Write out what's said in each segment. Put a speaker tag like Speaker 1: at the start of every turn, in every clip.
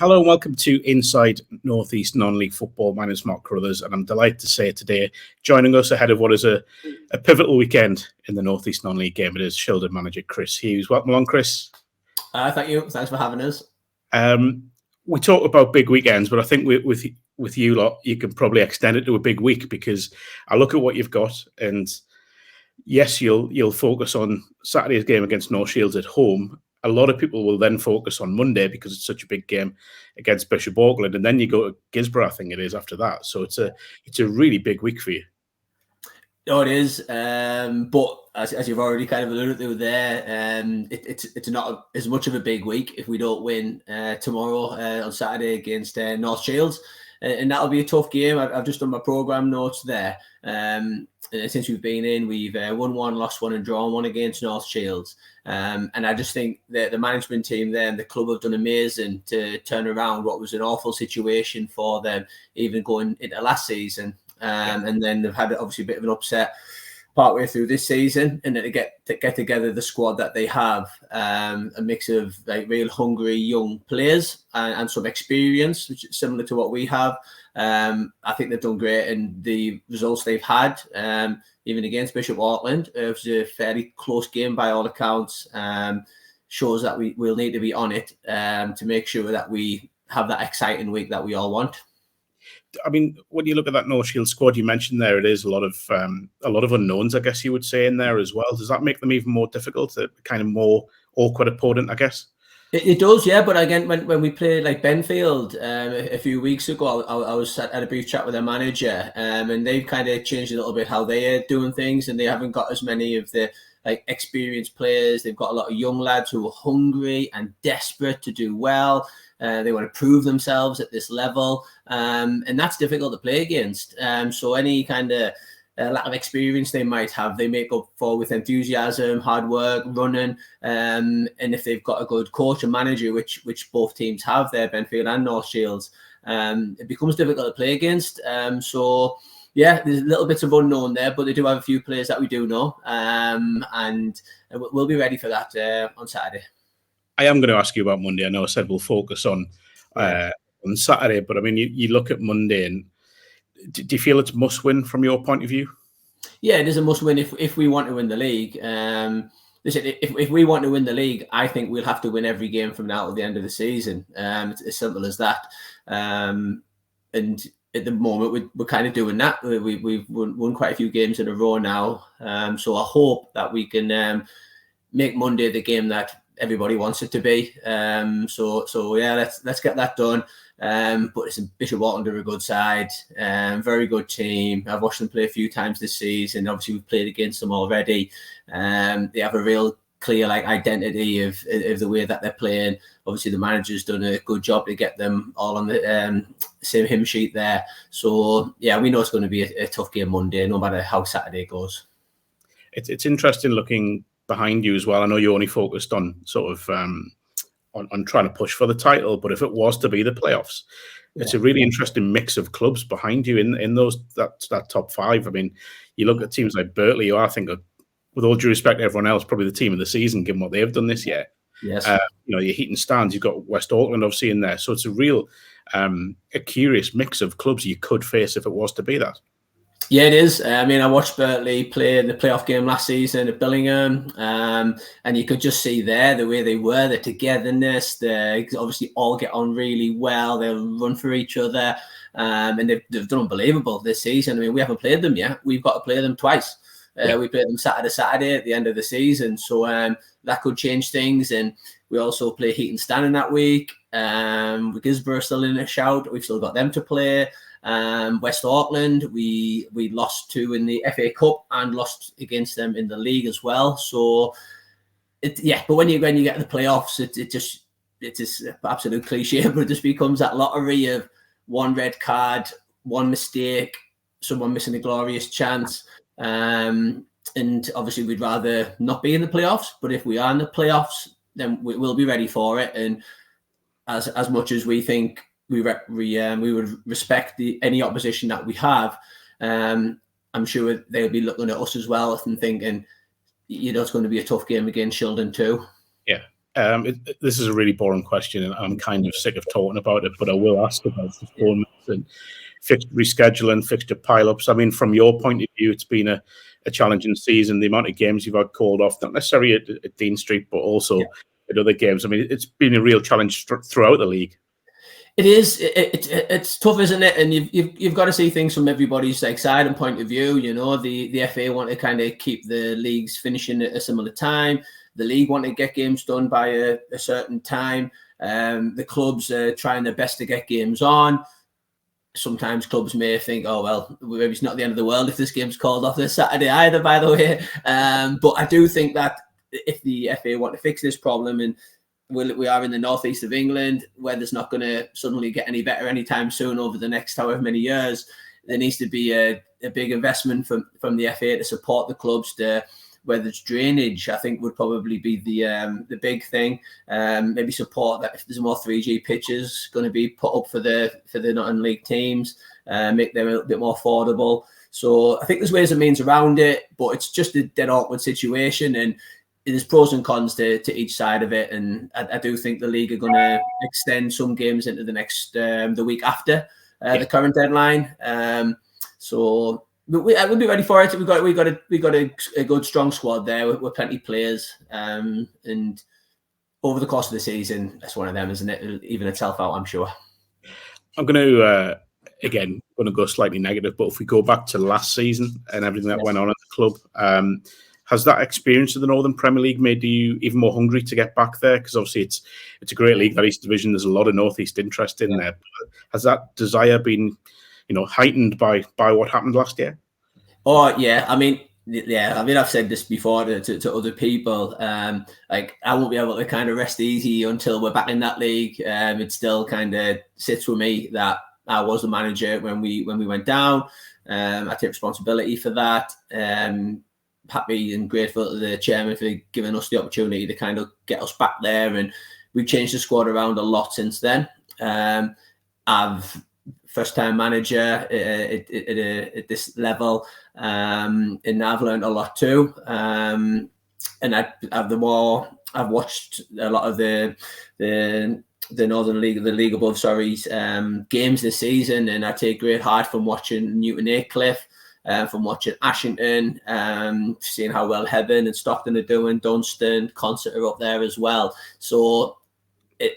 Speaker 1: Hello and welcome to Inside Northeast Non-League Football. My name is Mark Carruthers and I'm delighted to say today, joining us ahead of what is a pivotal weekend in the Northeast Non-League game, it is Shildon manager Chris Hughes. Welcome along, Chris.
Speaker 2: Thank you. Thanks for having us.
Speaker 1: We talk about big weekends, but I think with you lot, you can probably extend it to a big week, because I look at what you've got, and yes, you'll focus on Saturday's game against Northfield at home. A lot of people will then focus on Monday because it's such a big game against Bishop Auckland, and then you go to Gisborough, I think it is, after that. So it's a really big week for you.
Speaker 2: Oh, it is. But as you've already kind of alluded to there, it's not as much of a big week if we don't win tomorrow on Saturday against North Shields. And that'll be a tough game. I've just done my programme notes there. Since we've been in, we've won one, lost one, and drawn one against North Shields. And I just think that the management team there and the club have done amazing to turn around what was an awful situation for them, even going into last season. And then they've had obviously a bit of an upset partway through this season, and then to get together the squad that they have, a mix of like real hungry young players and some experience, which is similar to what we have. I think they've done great, and the results they've had, even against Bishop Auckland, it was a fairly close game by all accounts. Shows that we'll need to be on it to make sure that we have that exciting week that we all want.
Speaker 1: I mean, when you look at that North Shield squad you mentioned there, it is a lot of unknowns, I guess you would say, in there as well. Does that make them even more difficult, a kind of more awkward opponent, I guess?
Speaker 2: It does, yeah. But again, when we played like Benfield a few weeks ago, I was at a brief chat with their manager, and they've kind of changed a little bit how they are doing things, and they haven't got as many of the like experienced players. They've got a lot of young lads who are hungry and desperate to do well. They want to prove themselves at this level, and that's difficult to play against. So any kind of lack of experience they might have, they make up for with enthusiasm, hard work, running, and if they've got a good coach and manager, which both teams have there, Benfield and North Shields, it becomes difficult to play against. So yeah, there's little bits of unknown there, but they do have a few players that we do know, and we'll be ready for that on Saturday.
Speaker 1: I am going to ask you about Monday. I know I said we'll focus on Saturday, but I mean, you look at Monday, and do you feel it's must-win from your point of view?
Speaker 2: Yeah, it is a must-win if we want to win the league. Listen, if we want to win the league, I think we'll have to win every game from now to the end of the season. It's as simple as that. And at the moment, we're kind of doing that. We've won quite a few games in a row now. So I hope that we can make Monday the game that everybody wants it to be. So yeah, let's get that done. But it's Bishop Auckland are a good side, very good team. I've watched them play a few times this season. Obviously, we've played against them already. They have a real clear identity of the way that they're playing. Obviously, the manager's done a good job to get them all on the same hymn sheet there. So yeah, we know it's going to be a tough game Monday, no matter how Saturday goes.
Speaker 1: It's interesting looking behind you as well. I know you only focused on sort of on trying to push for the title, but if it was to be the playoffs, it's a really interesting mix of clubs behind you in that top five. I mean, you look at teams like Birtley, who I think are, with all due respect to everyone else, probably the team of the season given what they've done this year.
Speaker 2: Yes.
Speaker 1: Your Heaton Stands, you've got West Auckland obviously in there, so it's a real a curious mix of clubs you could face if it was to be that.
Speaker 2: Yeah, it is. I mean, I watched Birtley play the playoff game last season at Billingham, and you could just see there the way they were, the togetherness. They obviously all get on really well. They'll run for each other, and they've done unbelievable this season. I mean, we haven't played them yet. We've got to play them twice. We played them Saturday at the end of the season, so that could change things. And we also play Heaton Stanton that week. With Gisborough still in a shout, we've still got them to play. West Auckland, we lost to in the FA Cup and lost against them in the league as well. So, but when you get the playoffs, it's just absolute cliche, but it just becomes that lottery of one red card, one mistake, someone missing a glorious chance. And obviously, we'd rather not be in the playoffs. But if we are in the playoffs, then we'll be ready for it. And as much as we think we would respect any opposition that we have, I'm sure they'll be looking at us as well and thinking, it's going to be a tough game against Shildon too.
Speaker 1: Yeah, This is a really boring question, and I'm kind of sick of talking about it, but I will ask about performance and fixture rescheduling, fixture pile-ups. I mean, from your point of view, it's been a challenging season. The amount of games you've had called off, not necessarily at Dean Street, but also at other games. I mean, it's been a real challenge throughout the league.
Speaker 2: It is. It's tough, isn't it? And you've got to see things from everybody's side and point of view. You know, the FA want to kind of keep the leagues finishing at a similar time. The league want to get games done by a certain time. The clubs are trying their best to get games on. Sometimes clubs may think, oh, well, maybe it's not the end of the world if this game's called off this Saturday either, by the way. But I do think that if the FA want to fix this problem, and we are in the northeast of England, weather's not going to suddenly get any better anytime soon over the next however many years, there needs to be a big investment from the FA to support the clubs to, whether it's drainage, I think would probably be the big thing. Maybe support that if there's more 3G pitches going to be put up for the non-league teams, make them a little bit more affordable. So I think there's ways and means around it, but it's just a dead awkward situation, and there's pros and cons to each side of it. And I do think the league are going to extend some games into the next the week after the current deadline. So. We'll be ready for it. We've got a good strong squad there with plenty of players, and over the course of the season, that's one of them, isn't it? It'll even itself out, I'm sure.
Speaker 1: I'm going to again go slightly negative, but if we go back to last season and everything that went on at the club, has that experience of the Northern Premier League made you even more hungry to get back there? Because obviously it's a great league, that East Division. There's a lot of North East interest in there. Has that desire been heightened by what happened last year?
Speaker 2: Oh yeah, I mean, I've said this before to other people. Like, I won't be able to kind of rest easy until we're back in that league. It still kind of sits with me that I was the manager when we went down. I take responsibility for that. Happy and grateful to the chairman for giving us the opportunity to kind of get us back there, and we've changed the squad around a lot since then. I've first-time manager at this level, and I've learned a lot too. And I've watched a lot of the Northern League, the league above, games this season, and I take great heart from watching Newton Aycliffe, from watching Ashington, seeing how well Hebburn and Stockton are doing, Dunstan, Concert are up there as well. So,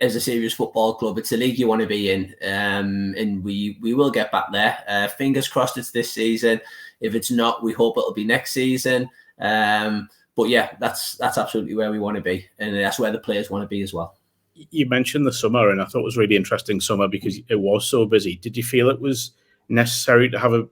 Speaker 2: as a serious football club, it's a league you want to be in, and we will get back there. Fingers crossed it's this season. If it's not, we hope it'll be next season. But yeah, that's absolutely where we want to be, and that's where the players want to be as well.
Speaker 1: You mentioned the summer, and I thought it was really interesting summer because it was so busy. Did you feel it was necessary to have a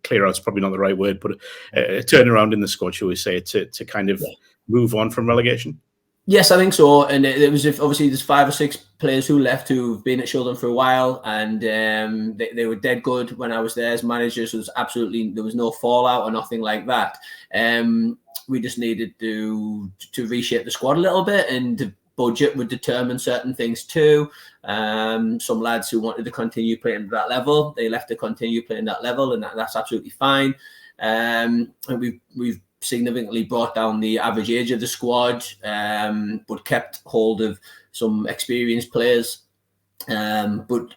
Speaker 1: clear out's probably not the right word, but a turnaround in the squad, shall we say, to kind of move on from relegation?
Speaker 2: Yes, I think so. And it was, obviously there's 5 or 6 players who left who've been at Shildon for a while, and they were dead good when I was there as manager. So there was no fallout or nothing like that. We just needed to reshape the squad a little bit, and the budget would determine certain things too. Some lads who wanted to continue playing at that level, they left to continue playing that level, and that's absolutely fine. And we've significantly brought down the average age of the squad, but kept hold of some experienced players, but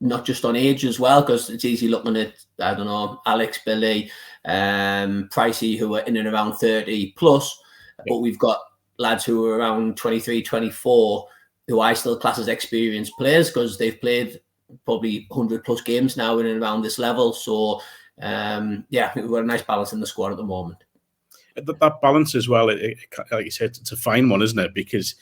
Speaker 2: not just on age as well, because it's easy looking at, I don't know, Alex, Billy, Pricey, who are in and around 30 plus, but we've got lads who are around 23, 24, who I still class as experienced players because they've played probably 100 plus games now in and around this level. So yeah, we've got a nice balance in the squad at the moment.
Speaker 1: That balance as well, like you said, it's a fine one, isn't it? Because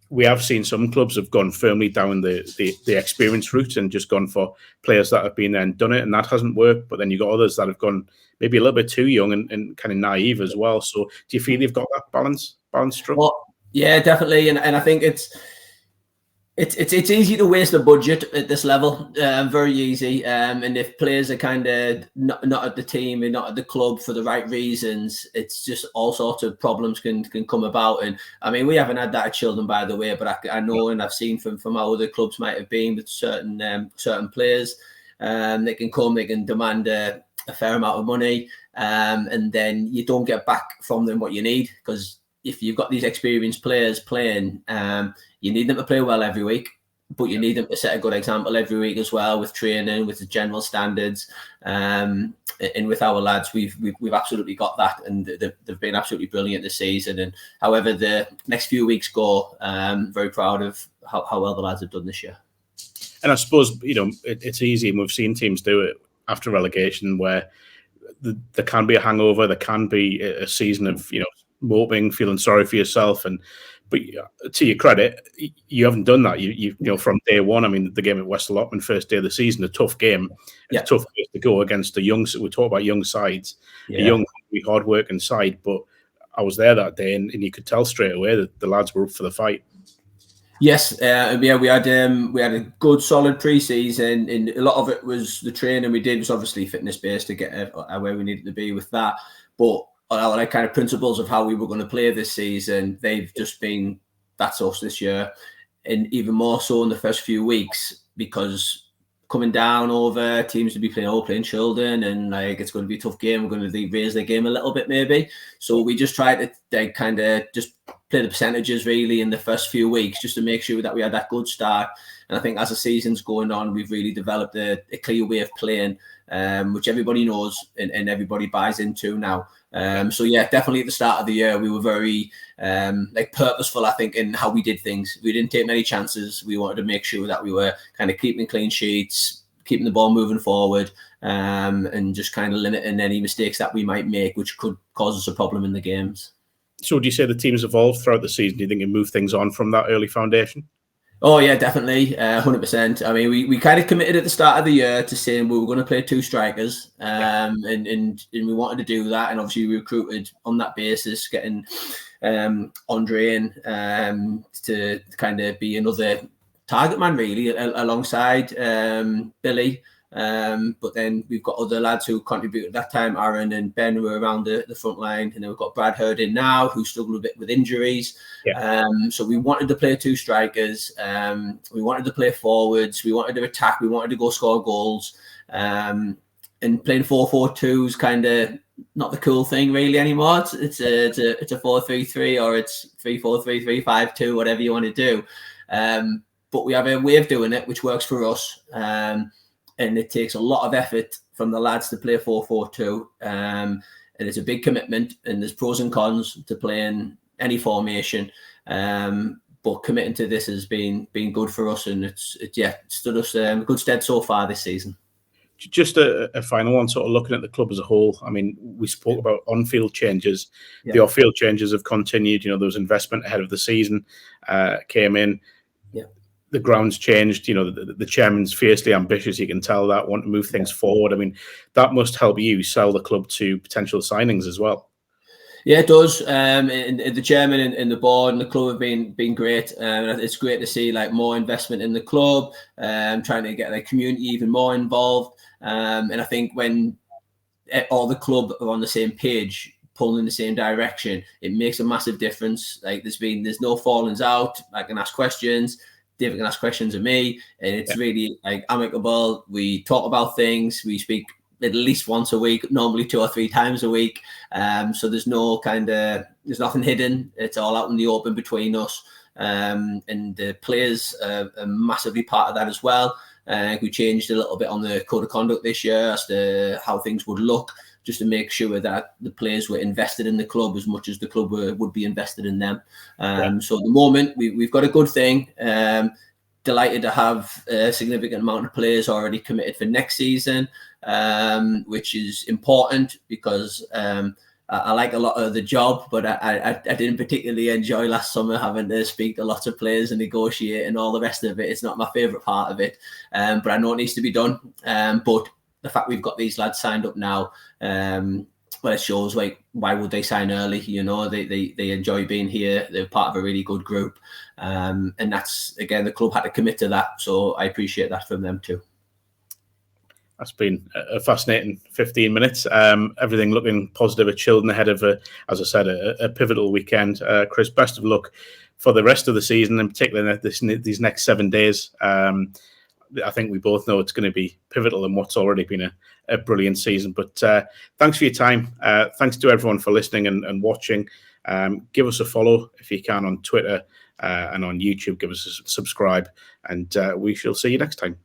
Speaker 1: we have seen some clubs have gone firmly down the experience route and just gone for players that have been there and done it, and that hasn't worked. But then you've got others that have gone maybe a little bit too young and kind of naive as well. So do you feel you've got that balance struck?
Speaker 2: Well, yeah, definitely. And I think it's easy to waste a budget at this level, very easy. And if players are kind of not at the team and not at the club for the right reasons, it's just all sorts of problems can come about. And I mean, we haven't had that at Shildon, by the way, but I know and I've seen from how other clubs might have been with certain players. They can come, they can demand a fair amount of money, and then you don't get back from them what you need because if you've got these experienced players playing, you need them to play well every week, but you need them to set a good example every week as well, with training, with the general standards. And with our lads, we've absolutely got that, and they've been absolutely brilliant this season. And however the next few weeks go, very proud of how well the lads have done this year.
Speaker 1: And I suppose, it's easy, and we've seen teams do it after relegation, where there can be a hangover, there can be a season of moping, feeling sorry for yourself, but to your credit, you haven't done that. You from day one. I mean, the game at West Allotment, first day of the season, a tough game, a tough place to go against we talk about young sides, a young, hard-working side. But I was there that day, and you could tell straight away that the lads were up for the fight.
Speaker 2: Yes, we had a good solid pre-season, and a lot of it was the training we did was obviously fitness based to get where we needed to be with that. But our kind of principles of how we were going to play this season, they've just been, that's us this year, and even more so in the first few weeks, because coming down over teams to be playing Shildon, and like it's going to be a tough game. We're going to raise their game a little bit maybe. So we just tried to kind of just play the percentages really in the first few weeks, just to make sure that we had that good start. And I think as the season's going on, we've really developed a clear way of playing, which everybody knows and everybody buys into now. So yeah, definitely at the start of the year, we were very purposeful, I think, in how we did things. We didn't take many chances. We wanted to make sure that we were kind of keeping clean sheets, keeping the ball moving forward, and just kind of limiting any mistakes that we might make, which could cause us a problem in the games. So
Speaker 1: do you say the team's evolved throughout the season? Do you think you move things on from that early foundation?
Speaker 2: Oh yeah, definitely, 100%. I mean, we kind of committed at the start of the year to saying we were going to play two strikers, and we wanted to do that, and obviously we recruited on that basis, getting Andre in to kind of be another target man really alongside Billy. But then we've got other lads who contributed at that time. Aaron and Ben were around the front line, and then we've got Brad Hurd in now, who struggled a bit with injuries. So we wanted to play two strikers. We wanted to play forwards. We wanted to attack. We wanted to go score goals. And playing 4-4-2 is kind of not the cool thing really anymore. It's a 4-3-3, or it's 3-4-3, 3-5-2, whatever you want to do. But we have a way of doing it which works for us. And it takes a lot of effort from the lads to play 4-4-2. And it's a big commitment, and there's pros and cons to playing any formation. But committing to this has been good for us, and it's stood us in good stead so far this season.
Speaker 1: Just a final one, sort of looking at the club as a whole. I mean, we spoke about on-field changes. The off-field changes have continued. There was investment ahead of the season came in. The ground's changed. The chairman's fiercely ambitious. You can tell that, want to move things forward. I mean, that must help you sell the club to potential signings as well.
Speaker 2: Yeah, it does. And the chairman and the board and the club have been great. It's great to see more investment in the club, trying to get the community even more involved. And I think when all the club are on the same page, pulling in the same direction, it makes a massive difference. There's no fallings out. I can ask questions. David can ask questions of me, and it's really amicable. We talk about things. We speak at least once a week, normally 2 or 3 times a week. So there's there's nothing hidden. It's all out in the open between us. And the players are massively part of that as well. We changed a little bit on the code of conduct this year as to how things would look, just to make sure that the players were invested in the club as much as the club would be invested in them. So at the moment, we've got a good thing. Delighted to have a significant amount of players already committed for next season, which is important because I like a lot of the job, but I didn't particularly enjoy last summer having to speak to lots of players and negotiate and all the rest of it. It's not my favourite part of it, but I know it needs to be done. But the fact we've got these lads signed up now, well, it shows why would they sign early? They enjoy being here. They're part of a really good group, and that's, again, the club had to commit to that. So I appreciate that from them too.
Speaker 1: That's been a fascinating 15 minutes. Everything looking positive at Shildon ahead of, as I said, a pivotal weekend. Chris, best of luck for the rest of the season, and particularly these next 7 days. I think we both know it's going to be pivotal in what's already been a brilliant season. But thanks for your time. Thanks to everyone for listening and watching. Give us a follow if you can on Twitter and on YouTube. Give us a subscribe, and we shall see you next time.